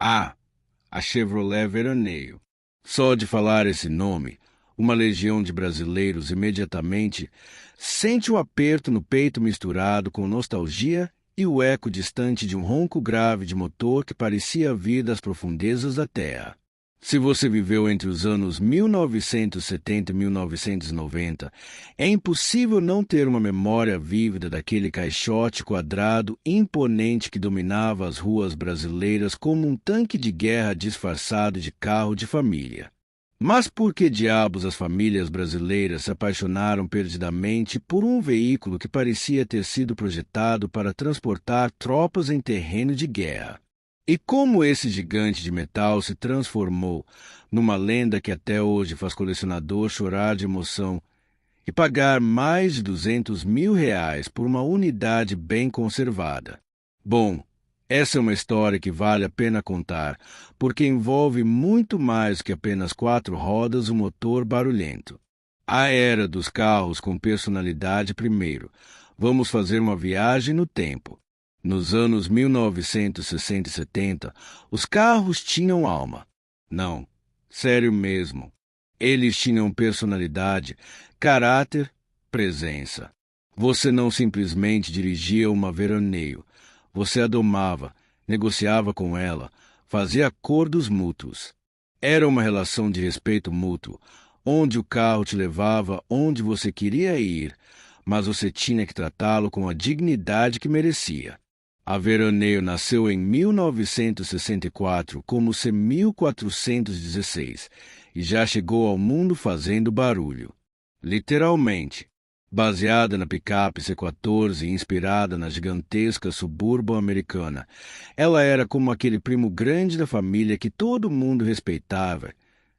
Ah, a Chevrolet Veraneio. Só de falar esse nome, uma legião de brasileiros imediatamente sente um aperto no peito misturado com nostalgia e o eco distante de um ronco grave de motor que parecia vir das profundezas da terra. Se você viveu entre os anos 1970 e 1990, é impossível não ter uma memória vívida daquele caixote quadrado imponente que dominava as ruas brasileiras como um tanque de guerra disfarçado de carro de família. Mas por que diabos as famílias brasileiras se apaixonaram perdidamente por um veículo que parecia ter sido projetado para transportar tropas em terreno de guerra? E como esse gigante de metal se transformou numa lenda que até hoje faz colecionador chorar de emoção e pagar mais de R$ 200.000 por uma unidade bem conservada? Bom, essa é uma história que vale a pena contar, porque envolve muito mais que apenas 4 rodas e um motor barulhento. A era dos carros com personalidade primeiro. Vamos fazer uma viagem no tempo. Nos anos 1960 e 70, os carros tinham alma. Não, sério mesmo. Eles tinham personalidade, caráter, presença. Você não simplesmente dirigia uma veraneio. Você a domava, negociava com ela, fazia acordos mútuos. Era uma relação de respeito mútuo, onde o carro te levava onde você queria ir, mas você tinha que tratá-lo com a dignidade que merecia. A Veraneio nasceu em 1964 como C1416 e já chegou ao mundo fazendo barulho. Literalmente. Baseada na picape C14 e inspirada na gigantesca Suburban americana, ela era como aquele primo grande da família que todo mundo respeitava,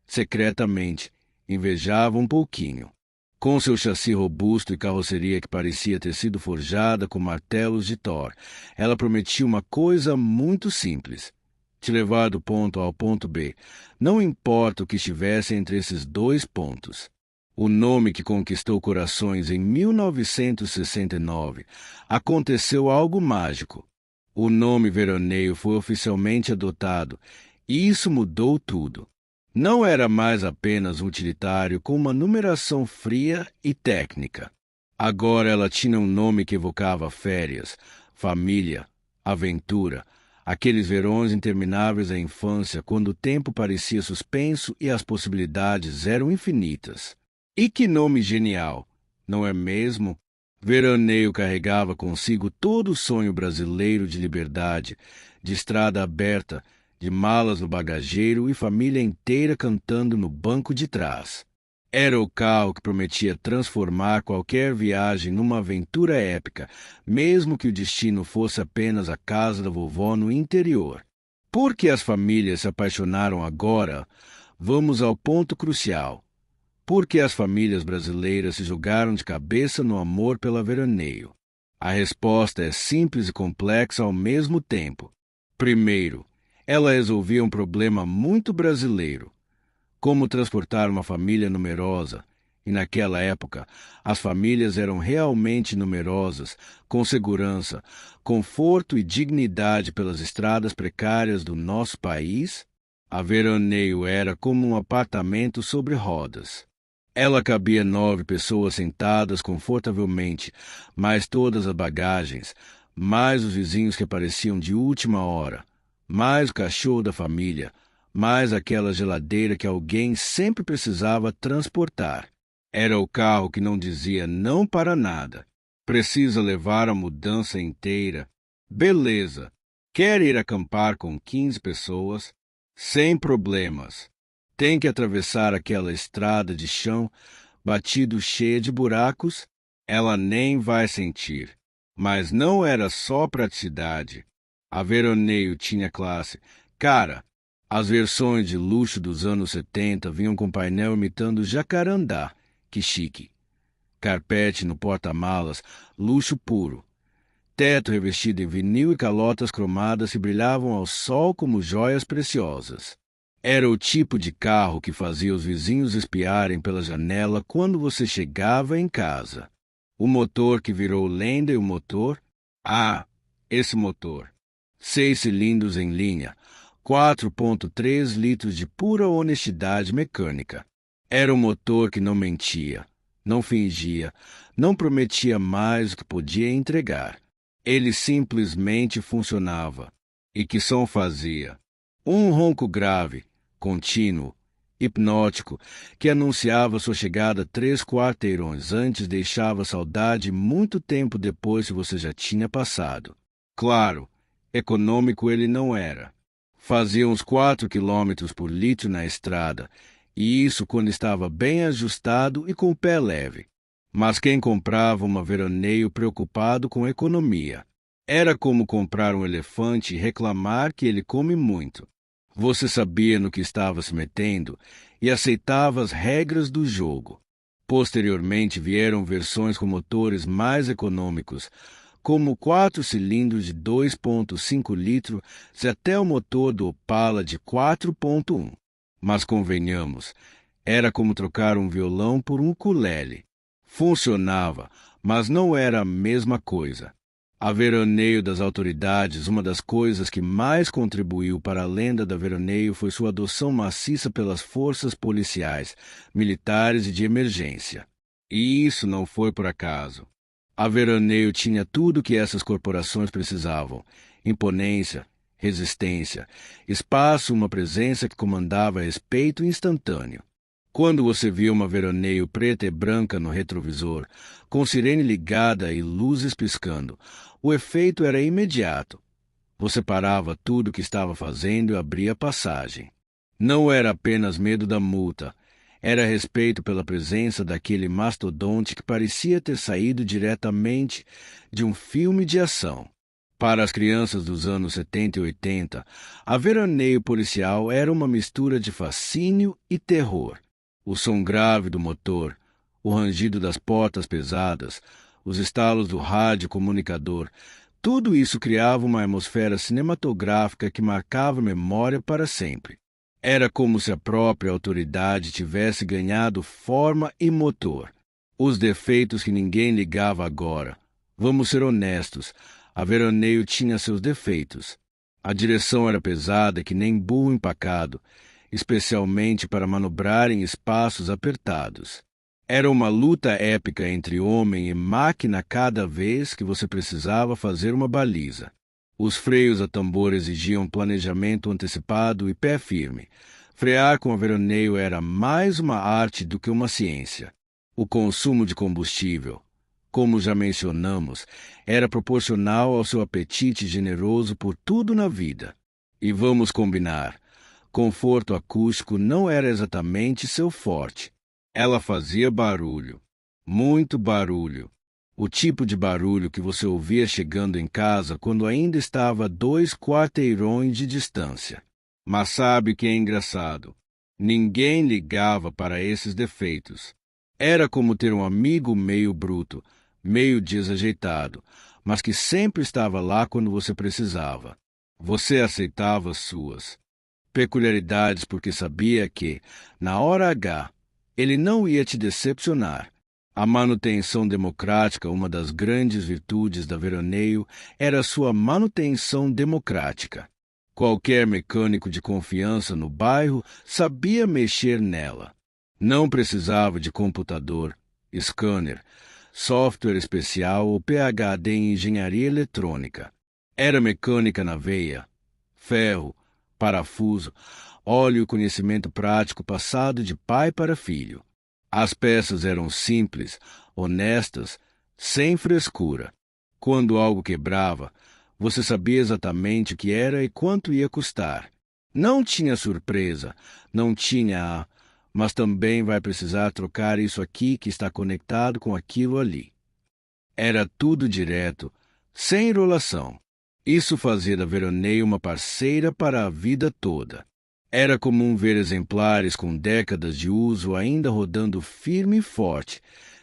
secretamente, invejava um pouquinho. Com seu chassi robusto e carroceria que parecia ter sido forjada com martelos de Thor, ela prometia uma coisa muito simples: te levar do ponto A ao ponto B, não importa o que estivesse entre esses 2 pontos. O nome que conquistou corações em 1969, aconteceu algo mágico. O nome Veraneio foi oficialmente adotado, e isso mudou tudo. Não era mais apenas um utilitário com uma numeração fria e técnica. Agora ela tinha um nome que evocava férias, família, aventura, aqueles verões intermináveis da infância quando o tempo parecia suspenso e as possibilidades eram infinitas. E que nome genial, não é mesmo? Veraneio carregava consigo todo o sonho brasileiro de liberdade, de estrada aberta, de malas no bagageiro e família inteira cantando no banco de trás. Era o carro que prometia transformar qualquer viagem numa aventura épica, mesmo que o destino fosse apenas a casa da vovó no interior. Por que as famílias se apaixonaram agora? Vamos ao ponto crucial. Por que as famílias brasileiras se jogaram de cabeça no amor pela Veraneio? A resposta é simples e complexa ao mesmo tempo. Primeiro, ela resolvia um problema muito brasileiro: como transportar uma família numerosa. E naquela época, as famílias eram realmente numerosas, com segurança, conforto e dignidade pelas estradas precárias do nosso país. A Veraneio era como um apartamento sobre rodas. Ela cabia 9 pessoas sentadas confortavelmente, mais todas as bagagens, mais os vizinhos que apareciam de última hora, mais o cachorro da família, mais aquela geladeira que alguém sempre precisava transportar. Era o carro que não dizia não para nada. Precisa levar a mudança inteira. Beleza. Quer ir acampar com 15 pessoas? Sem problemas. Tem que atravessar aquela estrada de chão batido cheia de buracos? Ela nem vai sentir. Mas não era só praticidade. A Veraneio tinha classe. Cara, as versões de luxo dos anos 70 vinham com painel imitando jacarandá. Que chique. Carpete no porta-malas, luxo puro. Teto revestido em vinil e calotas cromadas que brilhavam ao sol como joias preciosas. Era o tipo de carro que fazia os vizinhos espiarem pela janela quando você chegava em casa. O motor que virou lenda e o motor? Ah, esse motor. 6 cilindros em linha, 4,3 litros de pura honestidade mecânica. Era um motor que não mentia, não fingia, não prometia mais do que podia entregar. Ele simplesmente funcionava. E que som fazia? Um ronco grave, contínuo, hipnótico, que anunciava sua chegada 3 quarteirões antes, deixava saudade muito tempo depois que você já tinha passado. Claro, econômico ele não era. Fazia uns 4 quilômetros por litro na estrada, e isso quando estava bem ajustado e com o pé leve. Mas quem comprava uma veraneio preocupado com economia? Era como comprar um elefante e reclamar que ele come muito. Você sabia no que estava se metendo e aceitava as regras do jogo. Posteriormente vieram versões com motores mais econômicos, como 4 cilindros de 2,5 litros e até o motor do Opala de 4,1. Mas convenhamos, era como trocar um violão por um ukulele. Funcionava, mas não era a mesma coisa. A veraneio das autoridades, uma das coisas que mais contribuiu para a lenda da veraneio foi sua adoção maciça pelas forças policiais, militares e de emergência. E isso não foi por acaso. A veraneio tinha tudo o que essas corporações precisavam: imponência, resistência, espaço, uma presença que comandava respeito instantâneo. Quando você via uma veraneio preta e branca no retrovisor, com sirene ligada e luzes piscando, o efeito era imediato. Você parava tudo o que estava fazendo e abria passagem. Não era apenas medo da multa, era respeito pela presença daquele mastodonte que parecia ter saído diretamente de um filme de ação. Para as crianças dos anos 70 e 80, a veraneio policial era uma mistura de fascínio e terror. O som grave do motor, o rangido das portas pesadas, os estalos do rádio comunicador, tudo isso criava uma atmosfera cinematográfica que marcava a memória para sempre. Era como se a própria autoridade tivesse ganhado forma e motor. Os defeitos que ninguém ligava agora. Vamos ser honestos, a veraneio tinha seus defeitos. A direção era pesada que nem burro empacado, especialmente para manobrar em espaços apertados. Era uma luta épica entre homem e máquina cada vez que você precisava fazer uma baliza. Os freios a tambor exigiam planejamento antecipado e pé firme. Frear com a veraneio era mais uma arte do que uma ciência. O consumo de combustível, como já mencionamos, era proporcional ao seu apetite generoso por tudo na vida. E vamos combinar, conforto acústico não era exatamente seu forte. Ela fazia barulho, muito barulho. O tipo de barulho que você ouvia chegando em casa quando ainda estava a 2 quarteirões de distância. Mas sabe o que é engraçado? Ninguém ligava para esses defeitos. Era como ter um amigo meio bruto, meio desajeitado, mas que sempre estava lá quando você precisava. Você aceitava as suas peculiaridades porque sabia que, na hora H, ele não ia te decepcionar. A manutenção democrática, uma das grandes virtudes da veraneio, era sua manutenção democrática. Qualquer mecânico de confiança no bairro sabia mexer nela. Não precisava de computador, scanner, software especial ou PhD em engenharia eletrônica. Era mecânica na veia, ferro, parafuso, óleo e conhecimento prático passado de pai para filho. As peças eram simples, honestas, sem frescura. Quando algo quebrava, você sabia exatamente o que era e quanto ia custar. Não tinha surpresa, não tinha mas também vai precisar trocar isso aqui que está conectado com aquilo ali. Era tudo direto, sem enrolação. Isso fazia da veraneio uma parceira para a vida toda. Era comum ver exemplares com décadas de uso ainda rodando firme e forte,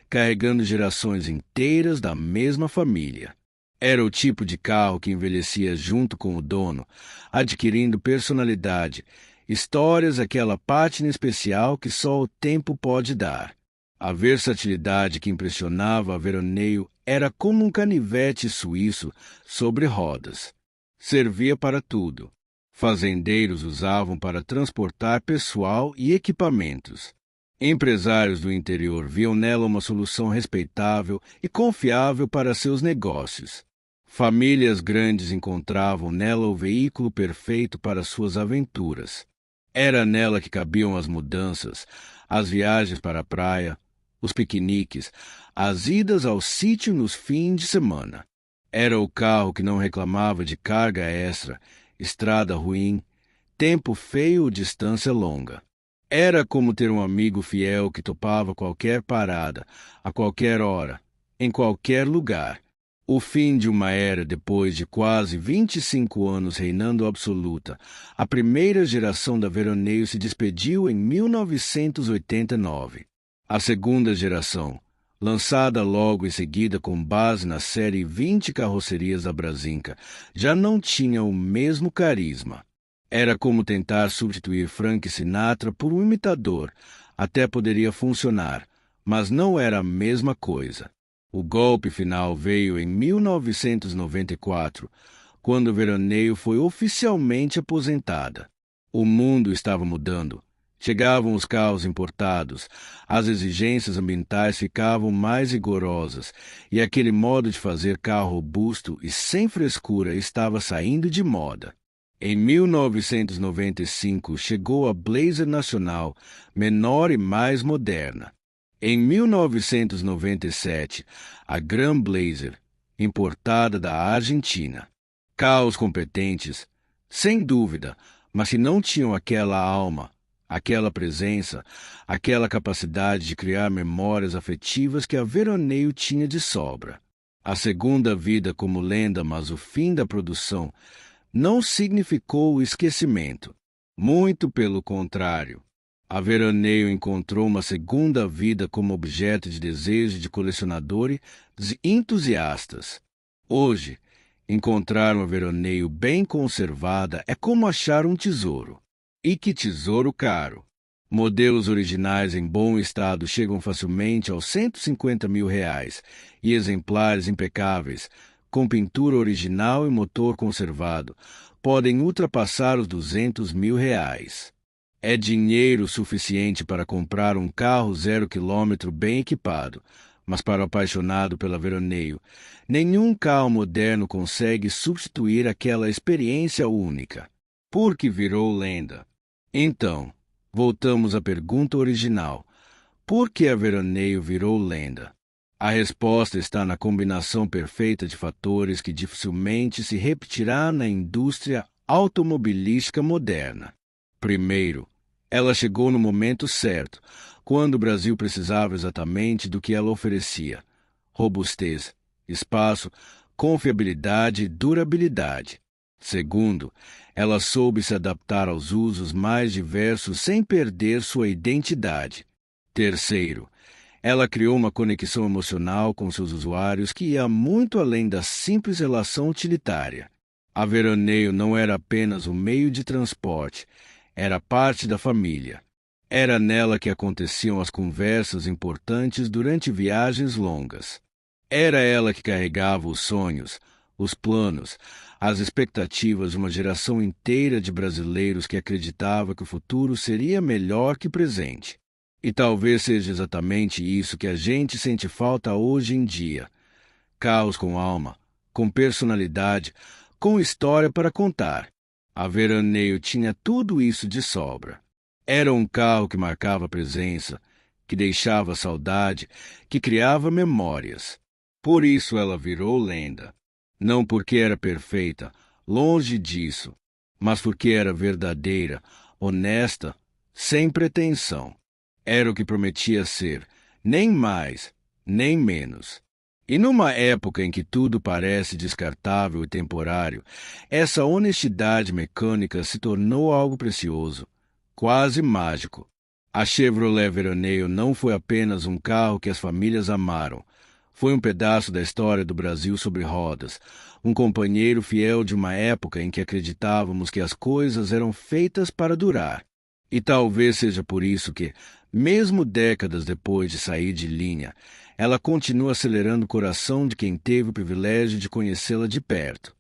carregando gerações inteiras da mesma família. Era o tipo de carro que envelhecia junto com o dono, adquirindo personalidade, histórias, aquela pátina especial que só o tempo pode dar. A versatilidade que impressionava a veraneio era como um canivete suíço sobre rodas. Servia para tudo. Fazendeiros usavam para transportar pessoal e equipamentos. Empresários do interior viam nela uma solução respeitável e confiável para seus negócios. Famílias grandes encontravam nela o veículo perfeito para suas aventuras. Era nela que cabiam as mudanças, as viagens para a praia, os piqueniques, as idas ao sítio nos fins de semana. Era o carro que não reclamava de carga extra, estrada ruim, tempo feio ou distância longa. Era como ter um amigo fiel que topava qualquer parada, a qualquer hora, em qualquer lugar. O fim de uma era depois de quase 25 anos reinando absoluta. A primeira geração da Veroneio se despediu em 1989. A segunda geração, lançada logo em seguida com base na série 20 carrocerias da Brasinca, já não tinha o mesmo carisma. Era como tentar substituir Frank Sinatra por um imitador. Até poderia funcionar, mas não era a mesma coisa. O golpe final veio em 1994, quando Veroneio foi oficialmente aposentada. O mundo estava mudando. Chegavam os carros importados, as exigências ambientais ficavam mais rigorosas e aquele modo de fazer carro robusto e sem frescura estava saindo de moda. Em 1995 chegou a Blazer Nacional, menor e mais moderna. Em 1997, a Grand Blazer, importada da Argentina. Carros competentes, sem dúvida, mas que não tinham aquela alma, aquela presença, aquela capacidade de criar memórias afetivas que a Veroneio tinha de sobra. A segunda vida como lenda, mas o fim da produção, não significou o esquecimento. Muito pelo contrário. A Veroneio encontrou uma segunda vida como objeto de desejo de colecionadores e entusiastas. Hoje, encontrar uma Veroneio bem conservada é como achar um tesouro. E que tesouro caro! Modelos originais em bom estado chegam facilmente aos R$ 150 mil e exemplares impecáveis, com pintura original e motor conservado, podem ultrapassar os R$ 200 mil. É dinheiro suficiente para comprar um carro 0 km bem equipado, mas para o apaixonado pela Veroneio, nenhum carro moderno consegue substituir aquela experiência única, porque virou lenda. Então, voltamos à pergunta original: por que a Veroneio virou lenda? A resposta está na combinação perfeita de fatores que dificilmente se repetirá na indústria automobilística moderna. Primeiro, ela chegou no momento certo, quando o Brasil precisava exatamente do que ela oferecia: robustez, espaço, confiabilidade e durabilidade. Segundo, ela soube se adaptar aos usos mais diversos sem perder sua identidade. Terceiro, ela criou uma conexão emocional com seus usuários que ia muito além da simples relação utilitária. A Veroneio não era apenas um meio de transporte, era parte da família. Era nela que aconteciam as conversas importantes durante viagens longas. Era ela que carregava os sonhos, os planos, as expectativas de uma geração inteira de brasileiros que acreditava que o futuro seria melhor que o presente. E talvez seja exatamente isso que a gente sente falta hoje em dia. Carros com alma, com personalidade, com história para contar. A Veroneio tinha tudo isso de sobra. Era um carro que marcava presença, que deixava saudade, que criava memórias. Por isso ela virou lenda. Não porque era perfeita, longe disso, mas porque era verdadeira, honesta, sem pretensão. Era o que prometia ser, nem mais, nem menos. E numa época em que tudo parece descartável e temporário, essa honestidade mecânica se tornou algo precioso, quase mágico. A Chevrolet Veroneio não foi apenas um carro que as famílias amaram. Foi um pedaço da história do Brasil sobre rodas, um companheiro fiel de uma época em que acreditávamos que as coisas eram feitas para durar. E talvez seja por isso que, mesmo décadas depois de sair de linha, ela continua acelerando o coração de quem teve o privilégio de conhecê-la de perto.